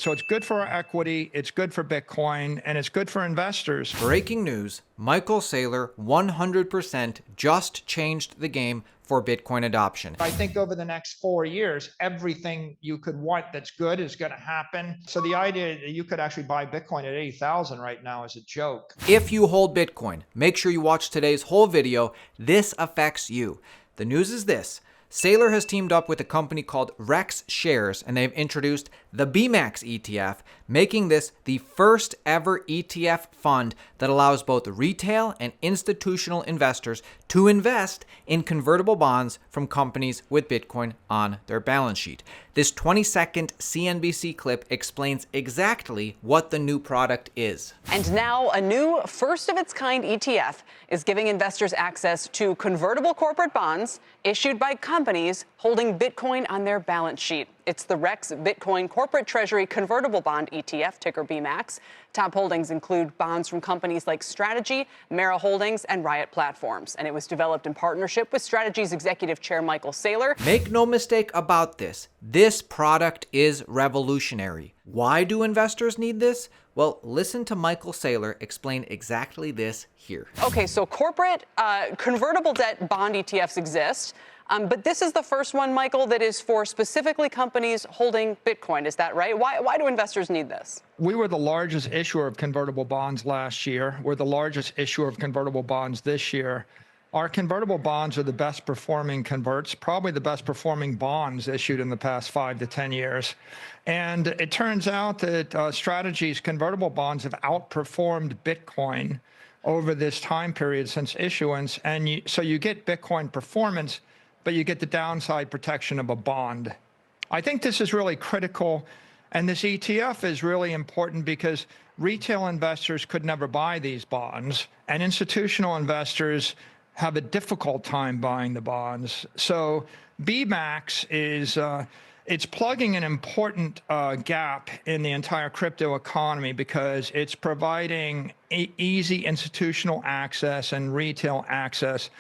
So it's good for our equity, it's good for Bitcoin, and it's good for investors. Breaking news, Michael Saylor 100% just changed the game for Bitcoin adoption. I think over the next 4 years, everything you could want that's good is going to happen. So the idea that you could actually buy Bitcoin at 80,000 right now is a joke. If you hold Bitcoin, make sure you watch today's whole video. This affects you. The news is this. Saylor has teamed up with a company called Rex Shares, and they've introduced the BMAX ETF, making this the first ever ETF fund that allows both retail and institutional investors to invest in convertible bonds from companies with Bitcoin on their balance sheet. This 20-second CNBC clip explains exactly what the new product is. And now a new first-of-its-kind ETF is giving investors access to convertible corporate bonds issued by companies holding Bitcoin on their balance sheet. It's the Rex Bitcoin Corporate Treasury Convertible Bond ETF, ticker BMAX. Top holdings include bonds from companies like Strategy, Mara Holdings, and Riot Platforms. And it was developed in partnership with Strategy's executive chair, Michael Saylor. Make no mistake about this. This product is revolutionary. Why do investors need this? Well, listen to Michael Saylor explain exactly this here. Okay, so corporate convertible debt bond ETFs exist. But this is the first one, Michael, that is for specifically companies holding Bitcoin. Is that right? Why do investors need this? We were the largest issuer of convertible bonds last year. We're the largest issuer of convertible bonds this year. Our convertible bonds are the best performing converts, probably the best performing bonds issued in the past 5 to 10 years. And it turns out that Strategy's convertible bonds have outperformed Bitcoin over this time period since issuance. And so you get Bitcoin performance, but you get the downside protection of a bond. I think this is really critical, and this ETF is really important because retail investors could never buy these bonds, and institutional investors have a difficult time buying the bonds. So BMAX is it's plugging an important gap in the entire crypto economy because it's providing easy institutional access and retail access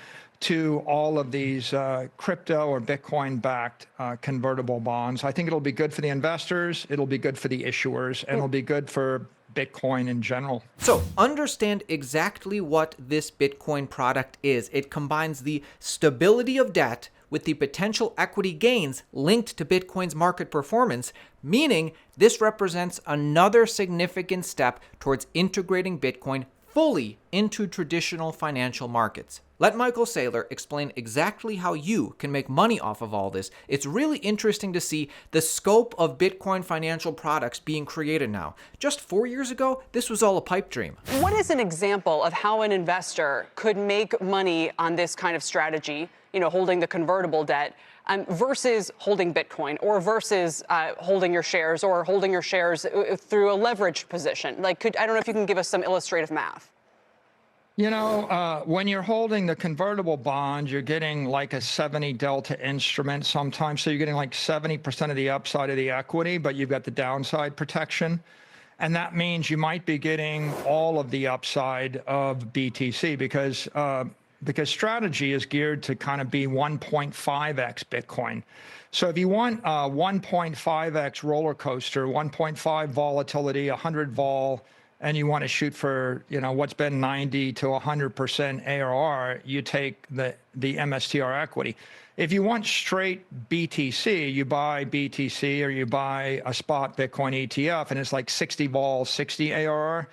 to all of these crypto or Bitcoin-backed convertible bonds. I think it'll be good for the investors, it'll be good for the issuers, and it'll be good for Bitcoin in general. So understand exactly what this Bitcoin product is. It combines the stability of debt with the potential equity gains linked to Bitcoin's market performance, meaning this represents another significant step towards integrating Bitcoin fully into traditional financial markets. Let Michael Saylor explain exactly how you can make money off of all this. It's really interesting to see the scope of Bitcoin financial products being created now. Just 4 years ago, this was all a pipe dream. What is an example of how an investor could make money on this kind of strategy, holding the convertible debt, versus holding Bitcoin, or versus holding your shares, or holding your shares through a leveraged position? I don't know if you can give us some illustrative math. When you're holding the convertible bond, you're getting like a 70 delta instrument sometimes. So you're getting like 70% of the upside of the equity, but you've got the downside protection. And that means you might be getting all of the upside of BTC because Strategy is geared to kind of be 1.5x Bitcoin. So if you want a 1.5x roller coaster, 1.5 volatility, 100 vol, and you want to shoot for, what's been 90 to 100% ARR, you take the MSTR equity. If you want straight BTC, you buy BTC or you buy a spot Bitcoin ETF, and it's like 60 vol, 60 ARR.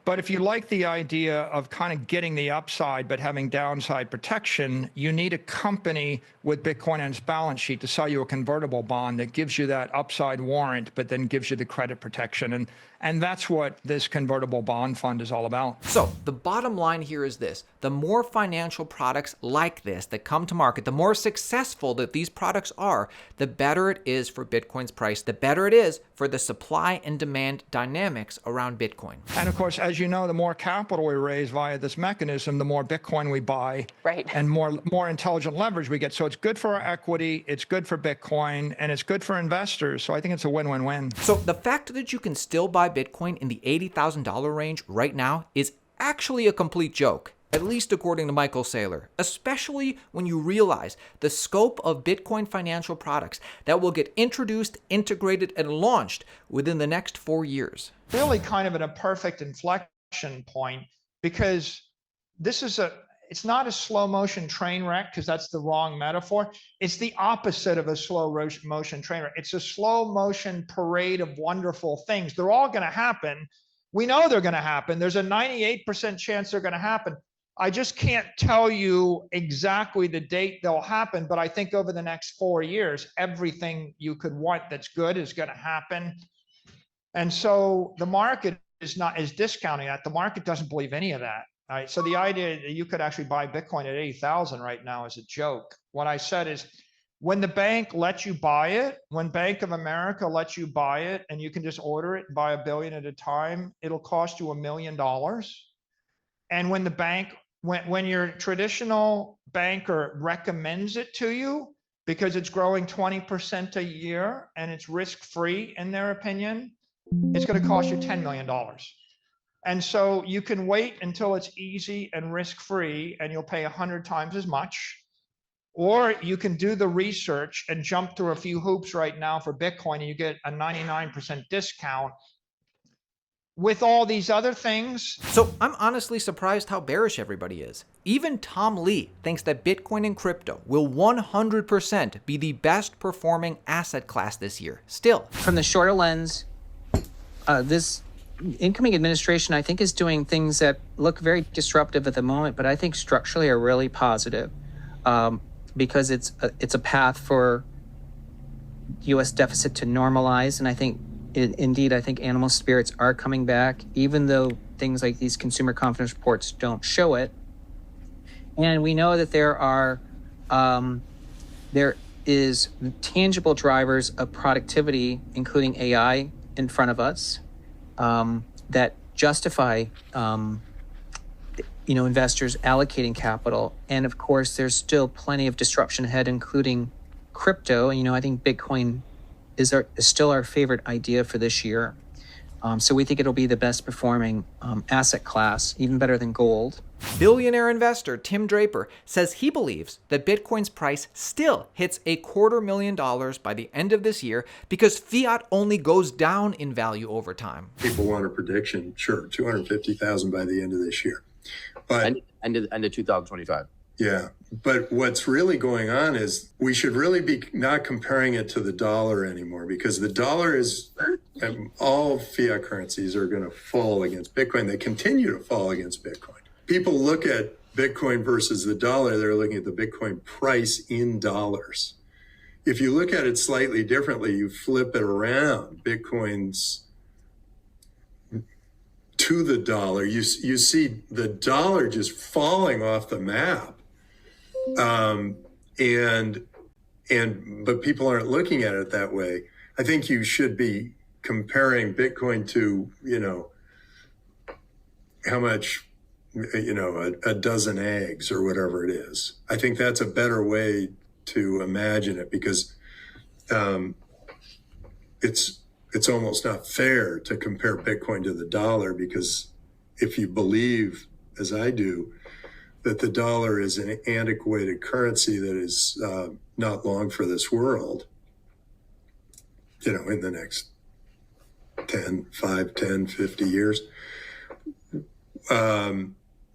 But if you like the idea of kind of getting the upside but having downside protection, you need a company with Bitcoin on its balance sheet to sell you a convertible bond that gives you that upside warrant, but then gives you the credit protection. And that's what this convertible bond fund is all about. So the bottom line here is this. The more financial products like this that come to market, the more successful that these products are, the better it is for Bitcoin's price, the better it is for the supply and demand dynamics around Bitcoin. And of course, as you know, the more capital we raise via this mechanism, the more Bitcoin we buy, right, and more intelligent leverage we get. So it's good for our equity, it's good for Bitcoin, and it's good for investors. So I think it's a win-win-win. So the fact that you can still buy Bitcoin in the $80,000 range right now is actually a complete joke. at least according to Michael Saylor, especially when you realize the scope of Bitcoin financial products that will get introduced, integrated, and launched within the next 4 years. Really kind of at a perfect inflection point, because it's not a slow motion train wreck, because that's the wrong metaphor. It's the opposite of a slow motion train wreck. It's a slow motion parade of wonderful things. They're all going to happen. We know they're going to happen. There's a 98% chance they're going to happen. I just can't tell you exactly the date they'll happen, but I think over the next 4 years, everything you could want that's good is going to happen. And so the market is discounting that. The market doesn't believe any of that. Right? So the idea that you could actually buy Bitcoin at 80,000 right now is a joke. What I said is, when the bank lets you buy it, when Bank of America lets you buy it, and you can just order it and buy $1 billion at a time, it'll cost you $1 million. And when the bank, when your traditional banker recommends it to you because it's growing 20% a year and it's risk-free in their opinion, it's going to cost you $10 million. And so you can wait until it's easy and risk-free and you'll pay 100 times as much. Or you can do the research and jump through a few hoops right now for Bitcoin, and you get a 99% discount. With all these other things. So I'm honestly surprised how bearish everybody is. Even Tom Lee thinks that Bitcoin and crypto will 100% be the best performing asset class this year. Still, from the shorter lens, this incoming administration, I think, is doing things that look very disruptive at the moment, but I think structurally are really positive. Because it's a path for U.S. deficit to normalize, and I think indeed animal spirits are coming back, even though things like these consumer confidence reports don't show it. And we know that there is tangible drivers of productivity, including AI, in front of us that justify investors allocating capital. And of course, there's still plenty of disruption ahead, including crypto. And, I think Bitcoin is still our favorite idea for this year. So we think it'll be the best performing asset class, even better than gold. Billionaire investor Tim Draper says he believes that Bitcoin's price still hits $250,000 by the end of this year because fiat only goes down in value over time. People want a prediction, sure, 250,000 by the end of this year. But end of 2025. Yeah, but what's really going on is we should really be not comparing it to the dollar anymore, because the dollar is, all fiat currencies are going to fall against Bitcoin. They continue to fall against Bitcoin. People look at Bitcoin versus the dollar, they're looking at the Bitcoin price in dollars. If you look at it slightly differently, you flip it around, Bitcoin's to the dollar, you see the dollar just falling off the map. But people aren't looking at it that way. I think you should be comparing Bitcoin to, how much, a dozen eggs or whatever it is. I think that's a better way to imagine it, because it's almost not fair to compare Bitcoin to the dollar, because if you believe, as I do, that the dollar is an antiquated currency that is not long for this world, in the next 5, 10, 50 years,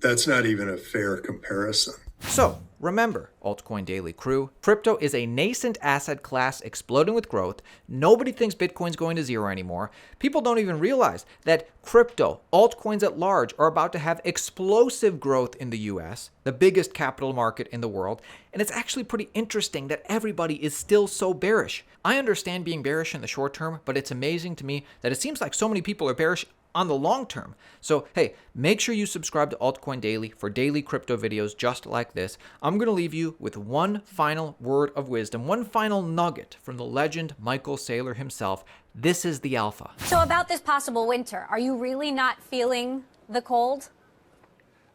that's not even a fair comparison. So, remember, Altcoin Daily crew, crypto is a nascent asset class exploding with growth. Nobody thinks Bitcoin's going to zero anymore. People don't even realize that crypto, altcoins at large, are about to have explosive growth in the US, the biggest capital market in the world. And it's actually pretty interesting that everybody is still so bearish. I understand being bearish in the short term, but it's amazing to me that it seems like so many people are bearish on the long term. So, hey, make sure you subscribe to Altcoin Daily for daily crypto videos just like this. I'm going to leave you with one final word of wisdom, one final nugget from the legend Michael Saylor himself. This is the alpha. So about this possible winter, are you really not feeling the cold?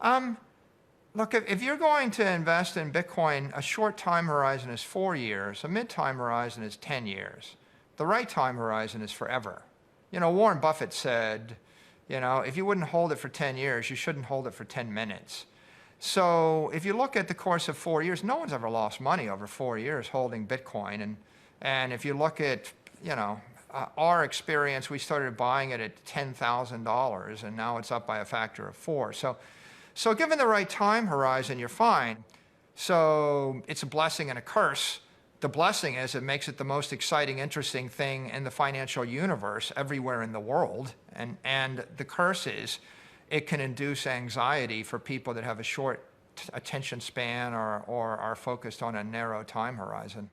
Look, if you're going to invest in Bitcoin, a short time horizon is 4 years, a mid-time horizon is 10 years. The right time horizon is forever. Warren Buffett said, if you wouldn't hold it for 10 years, you shouldn't hold it for 10 minutes. So if you look at the course of 4 years, no one's ever lost money over 4 years holding Bitcoin. And if you look at, our experience, we started buying it at $10,000 and now it's up by a factor of 4. So given the right time horizon, you're fine. So it's a blessing and a curse. The blessing is it makes it the most exciting, interesting thing in the financial universe everywhere in the world. And the curse is it can induce anxiety for people that have a short attention span or are focused on a narrow time horizon.